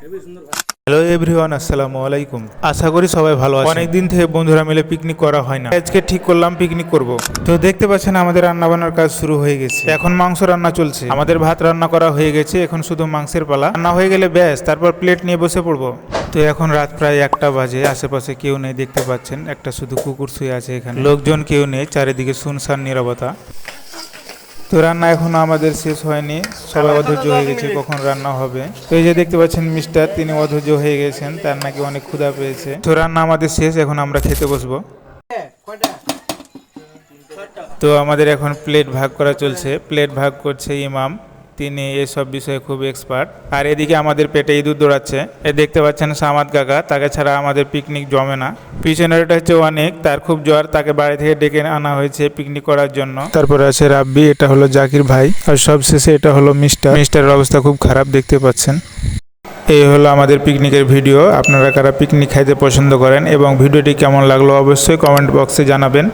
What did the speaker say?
Hello everyone, আসসালামু আলাইকুম। আশা করি সবাই ভালো আছেন। অনেকদিন থেকে বন্ধুরা মিলে পিকনিক করা হয় না, আজকে ঠিক করলাম পিকনিক করব। তো দেখতে পাচ্ছেন আমাদের রান্না বান্নার কাজ শুরু হয়ে গেছে। এখন মাংস রান্না চলছে, আমাদের ভাত রান্না করা হয়ে গেছে, এখন শুধু মাংসের পালা। রান্না হয়ে গেলে ব্যাস, তারপর প্লেট নিয়ে বসে পড়বো। তো এখন রাত প্রায় 1টা বাজে, আশেপাশে কেউ নেই, দেখতে পাচ্ছেন একটা শুধু কুকুর শুয়ে আছে এখানে, লোকজন কেউ নেই, চারিদিকে শুনশান নীরবতা। তো রান্না এখনো আমাদের শেষ হয়নি, সবাই অধৈর্য হয়ে গেছে কখন রান্না হবে। তো এই যে দেখতে পাচ্ছেন মিস্টার, তিনি অধৈর্য হয়ে গেছেন, তার নাকি অনেক ক্ষুধা পেয়েছে। তো রান্না আমাদের শেষ, এখন আমরা খেতে বসবো। তো আমাদের এখন প্লেট ভাগ করা চলছে, প্লেট ভাগ করছে ইমাম, তিনি এসব বিষয়ে খুব এক্সপার্ট। আর এদিকে আমাদের পেটে ইঁদুর দৌড়াচ্ছে, এ দেখতে পাচ্ছেন সামাদ কাকা, তাকে ছাড়া আমাদের পিকনিক জমে না। পিছনেরটা হচ্ছে অনেক, তার খুব জ্বর, তাকে বাড়ি থেকে ডেকে আনা হয়েছে পিকনিক করার জন্য। তারপরে আছে রাব্বি, এটা হলো জাকির ভাই, আর সবশেষে এটা হলো মিস্টারের অবস্থা খুব খারাপ, দেখতে পাচ্ছেন। এই হলো আমাদের পিকনিকের ভিডিও। আপনারা কারা পিকনিক খাইতে পছন্দ করেন এবং ভিডিওটি কেমন লাগলো অবশ্যই কমেন্ট বক্সে জানাবেন।